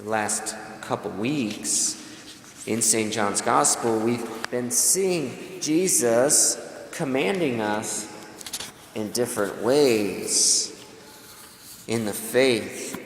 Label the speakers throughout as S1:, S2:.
S1: the last couple weeks in St. John's Gospel, we've been seeing Jesus commanding us in different ways in the faith.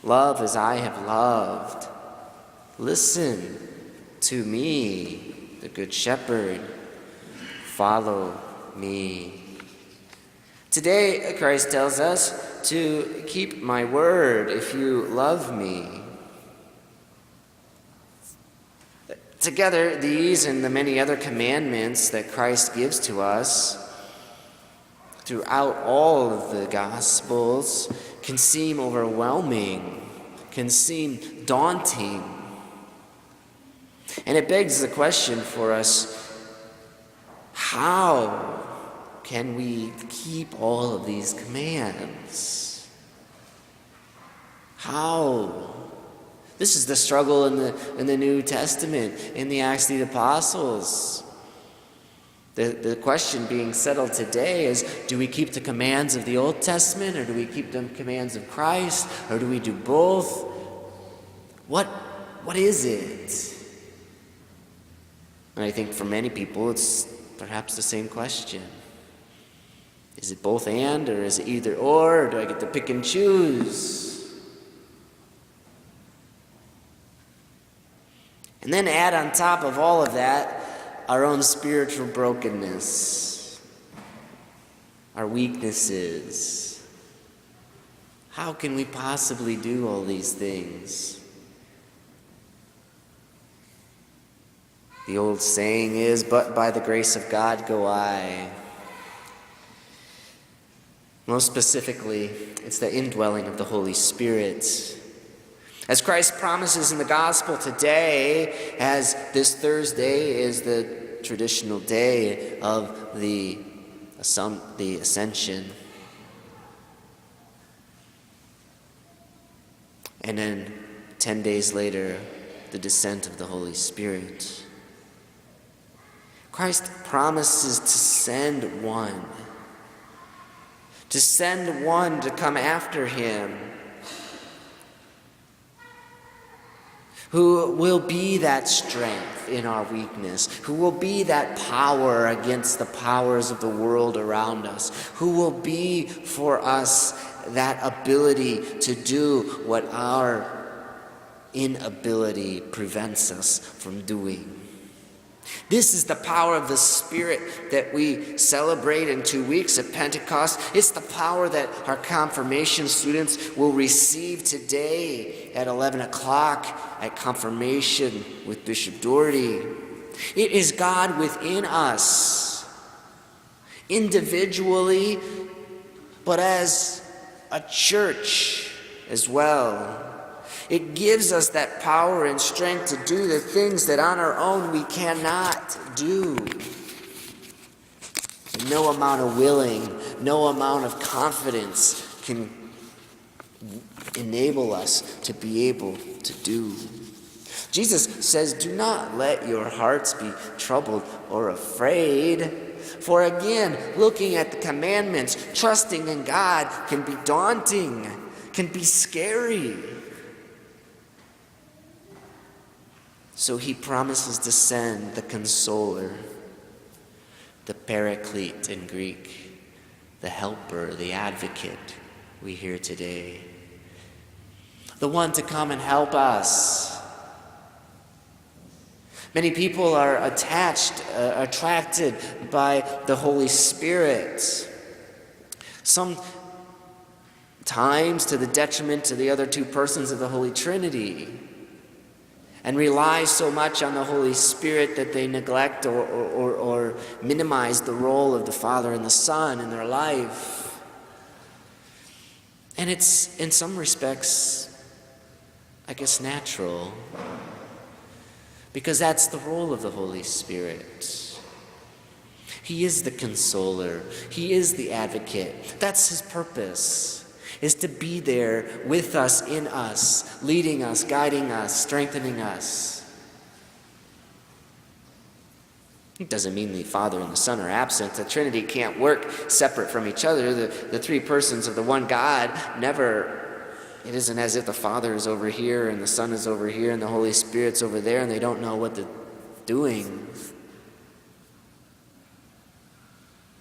S1: Love as I have loved. Listen to me, the Good Shepherd. Follow me. Today, Christ tells us to keep my word if you love me. Together, these and the many other commandments that Christ gives to us throughout all of the Gospels can seem overwhelming, can seem daunting. And it begs the question for us, how can we keep all of these commands? How? This is the struggle in the New Testament, in the Acts of the Apostles. The question being settled today is, do we keep the commands of the Old Testament, or do we keep the commands of Christ, or do we do both? What is it? And I think for many people it's perhaps the same question. Is it both and, or is it either or do I get to pick and choose? And then add on top of all of that our own spiritual brokenness, our weaknesses. How can we possibly do all these things? The old saying is, "But by the grace of God go I." Most specifically, it's the indwelling of the Holy Spirit. As Christ promises in the gospel today, as this Thursday is the traditional day of the Ascension. And then 10 days later, the descent of the Holy Spirit. Christ promises to send one to come after him, who will be that strength in our weakness, who will be that power against the powers of the world around us, who will be for us that ability to do what our inability prevents us from doing. This is the power of the Spirit that we celebrate in 2 weeks at Pentecost. It's the power that our confirmation students will receive today at 11 o'clock at confirmation with Bishop Doherty. It is God within us, individually, but as a church as well. It gives us that power and strength to do the things that on our own we cannot do. No amount of willing, no amount of confidence can enable us to be able to do. Jesus says, "Do not let your hearts be troubled or afraid." For again, looking at the commandments, trusting in God can be daunting, can be scary. So he promises to send the Consoler, the Paraclete in Greek, the Helper, the Advocate we hear today. The one to come and help us. Many people are attracted by the Holy Spirit. Sometimes to the detriment to the other two persons of the Holy Trinity, and rely so much on the Holy Spirit that they neglect or minimize the role of the Father and the Son in their life. And it's, in some respects, I guess, natural, because that's the role of the Holy Spirit. He is the Consoler. He is the Advocate. That's his purpose, is to be there with us, in us, leading us, guiding us, strengthening us. It doesn't mean the Father and the Son are absent. The Trinity can't work separate from each other. The three persons of the one God never It isn't as if the Father is over here and the Son is over here and the Holy Spirit's over there and they don't know what they're doing.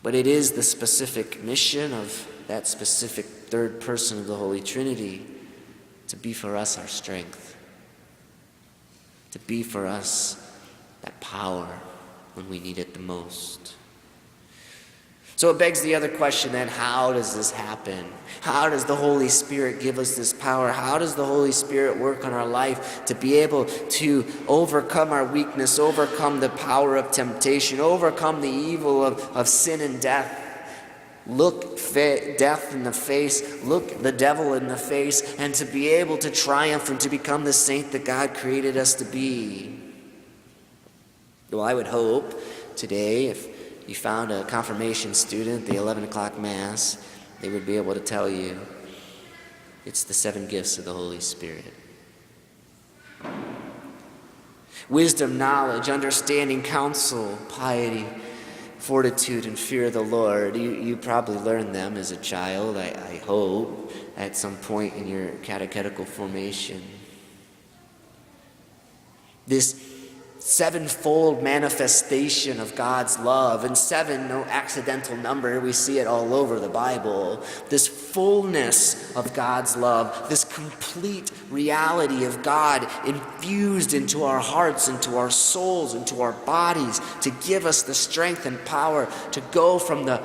S1: But it is the specific mission of that specific third person of the Holy Trinity to be for us our strength, to be for us that power when we need it the most. So it begs the other question then, how does this happen? How does the Holy Spirit give us this power? How does the Holy Spirit work on our life to be able to overcome our weakness, overcome the power of temptation, overcome the evil of sin and death? Look death in the face, look the devil in the face, and to be able to triumph and to become the saint that God created us to be. Well, I would hope today, if you found a confirmation student, the 11 o'clock Mass, they would be able to tell you it's the 7 gifts of the Holy Spirit. Wisdom, knowledge, understanding, counsel, piety, fortitude, and fear of the Lord. You probably learned them as a child, I hope, at some point in your catechetical formation. This sevenfold manifestation of God's love, and 7, no accidental number, we see it all over the Bible. This fullness of God's love, this complete reality of God infused into our hearts, into our souls, into our bodies, to give us the strength and power to go from the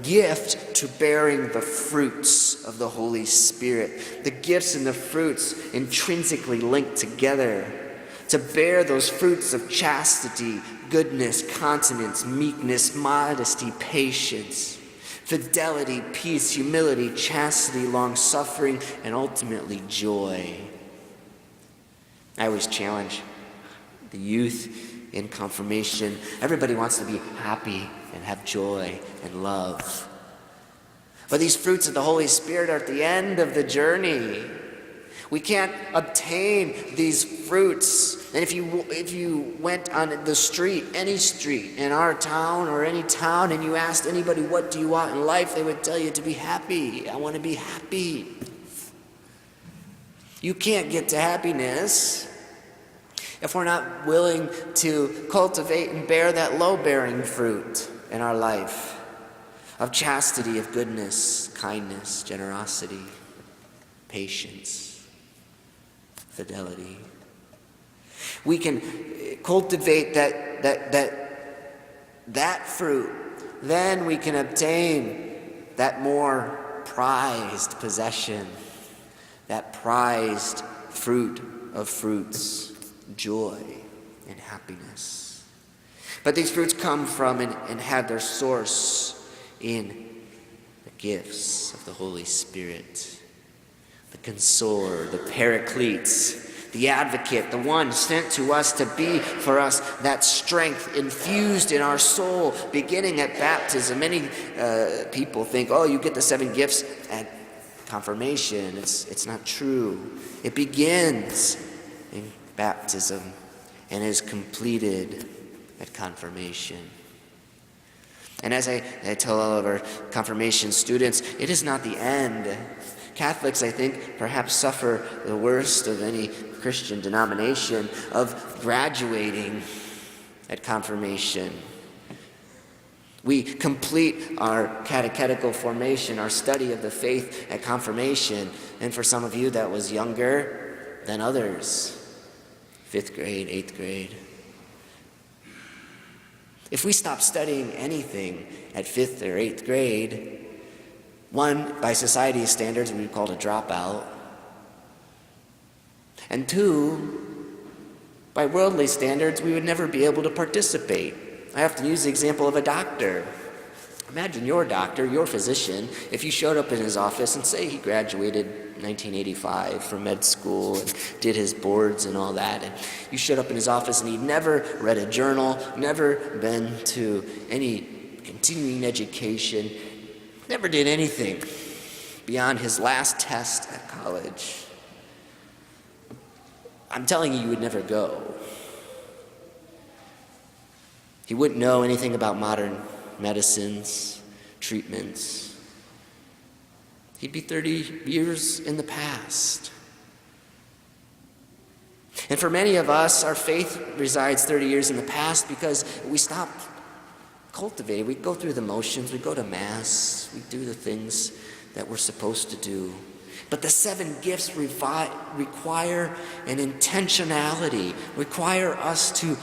S1: gift to bearing the fruits of the Holy Spirit. The gifts and the fruits intrinsically linked together, to bear those fruits of chastity, goodness, continence, meekness, modesty, patience, fidelity, peace, humility, chastity, long-suffering, and ultimately joy. I always challenge the youth in confirmation. Everybody wants to be happy and have joy and love. But these fruits of the Holy Spirit are at the end of the journey. We can't obtain these fruits. And if you went on the street, any street in our town or any town, and you asked anybody, what do you want in life? They would tell you to be happy. I want to be happy. You can't get to happiness if we're not willing to cultivate and bear that low-bearing fruit in our life of chastity, of goodness, kindness, generosity, patience, fidelity. We can cultivate that fruit. Then we can obtain that more prized possession, that prized fruit of fruits, joy and happiness. But these fruits come from and have their source in the gifts of the Holy Spirit. The Consoler, the Paraclete, the Advocate, the one sent to us to be for us that strength infused in our soul, beginning at baptism. Many people think, oh, you get the 7 gifts at confirmation. It's not true. It begins in baptism and is completed at confirmation. And as I tell all of our confirmation students, it is not the end. Catholics, I think, perhaps suffer the worst of any Christian denomination of graduating at confirmation. We complete our catechetical formation, our study of the faith at confirmation, and for some of you that was younger than others, 5th grade, 8th grade. If we stop studying anything at 5th or 8th grade, one, by society's standards, we would call it a dropout. And 2, by worldly standards, we would never be able to participate. I often use the example of a doctor. Imagine your doctor, your physician, if you showed up in his office and say he graduated 1985 from med school and did his boards and all that, and you showed up in his office and he'd never read a journal, never been to any continuing education, never did anything beyond his last test at college. I'm telling you, you would never go. He wouldn't know anything about modern medicines, treatments. He'd be 30 years in the past. And for many of us, our faith resides 30 years in the past because we stopped cultivating. We go through the motions, we go to Mass, we do the things that we're supposed to do. But the 7 gifts require an intentionality, require us to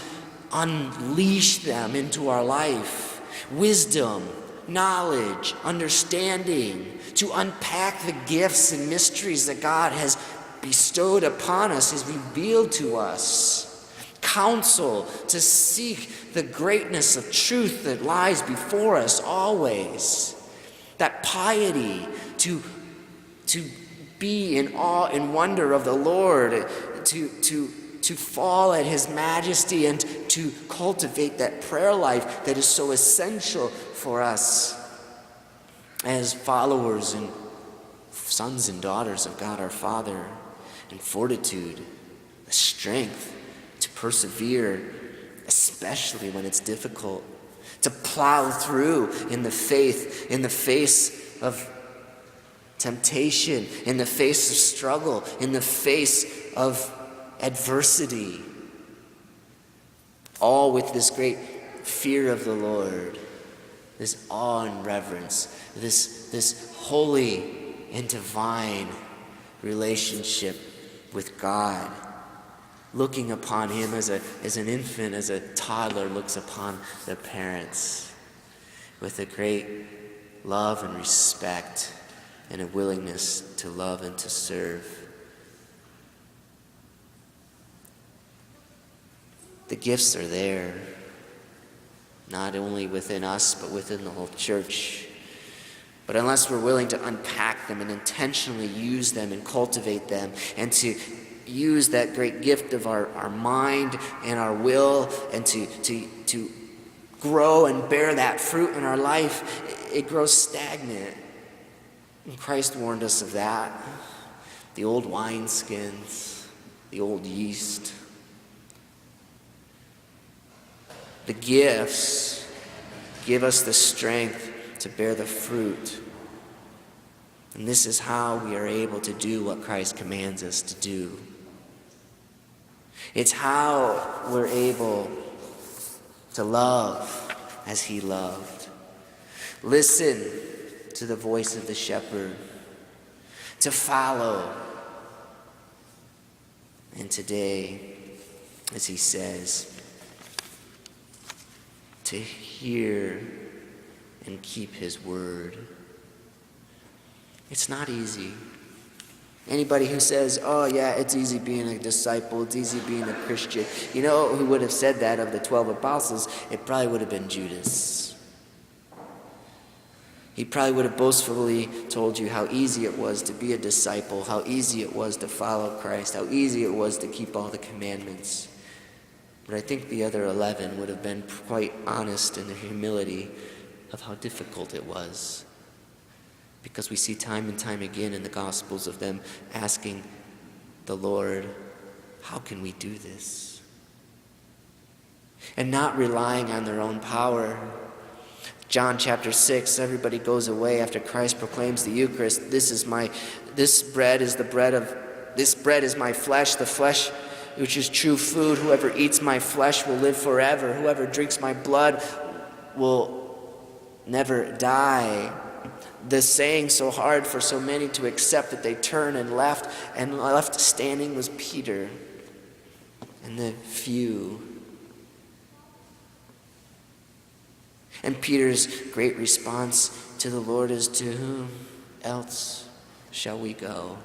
S1: unleash them into our life. Wisdom, knowledge, understanding, to unpack the gifts and mysteries that God has bestowed upon us, has revealed to us. Counsel, to seek the greatness of truth that lies before us always. That piety, to be in awe and wonder of the Lord, to fall at His majesty, and to cultivate that prayer life that is so essential for us as followers and sons and daughters of God our Father. And fortitude, the strength to persevere, especially when it's difficult, to plow through in the faith, in the face of temptation, in the face of struggle, in the face of adversity, all with this great fear of the Lord, this awe and reverence, this holy and divine relationship with God, looking upon Him as an infant, as a toddler looks upon their parents, with a great love and respect and a willingness to love and to serve. The gifts are there, not only within us, but within the whole church. But unless we're willing to unpack them and intentionally use them and cultivate them, and to use that great gift of our mind and our will, and to grow and bear that fruit in our life, it grows stagnant. And Christ warned us of that. The old wineskins, the old yeast. The gifts give us the strength to bear the fruit. And this is how we are able to do what Christ commands us to do. It's how we're able to love as He loved. Listen to the voice of the shepherd, to follow. And today, as He says, to hear and keep His word. It's not easy. Anybody who says, oh yeah, it's easy being a disciple, it's easy being a Christian, you know who would have said that of the 12 apostles? It probably would have been Judas. He probably would have boastfully told you how easy it was to be a disciple, how easy it was to follow Christ, how easy it was to keep all the commandments. But I think the other 11 would have been quite honest in their humility of how difficult it was. Because we see time and time again in the Gospels of them asking the Lord, how can we do this? And not relying on their own power. John chapter 6, everybody goes away after Christ proclaims the Eucharist. This bread is my flesh, the flesh which is true food. Whoever eats my flesh will live forever. Whoever drinks my blood will never die. The saying so hard for so many to accept that they turned and left standing was Peter and the few. And Peter's great response to the Lord is, to whom else shall we go?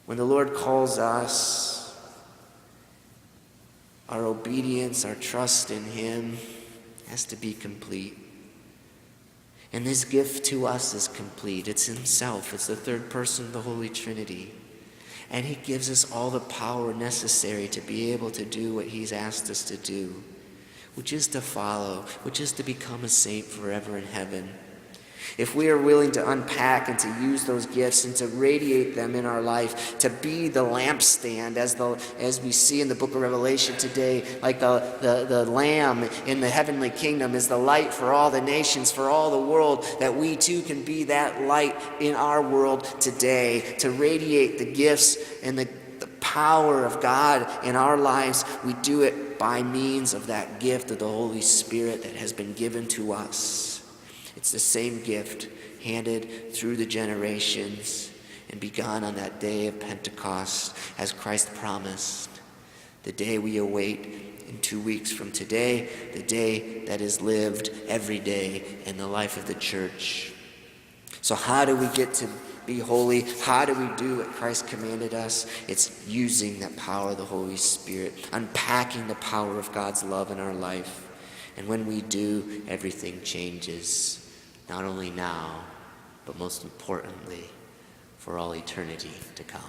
S1: When the Lord calls us, our obedience, our trust in Him has to be complete. And His gift to us is complete. It's Himself. It's the third person of the Holy Trinity. And He gives us all the power necessary to be able to do what He's asked us to do, which is to follow, which is to become a saint forever in heaven. If we are willing to unpack and to use those gifts and to radiate them in our life, to be the lampstand, as we see in the book of Revelation today, like the Lamb in the heavenly kingdom is the light for all the nations, for all the world, that we too can be that light in our world today, to radiate the gifts and the power of God in our lives. We do it by means of that gift of the Holy Spirit that has been given to us. It's the same gift handed through the generations and begun on that day of Pentecost as Christ promised. The day we await in 2 weeks from today, the day that is lived every day in the life of the church. So how do we get to be holy? How do we do what Christ commanded us? It's using that power of the Holy Spirit, unpacking the power of God's love in our life. And when we do, everything changes. Not only now, but most importantly, for all eternity to come.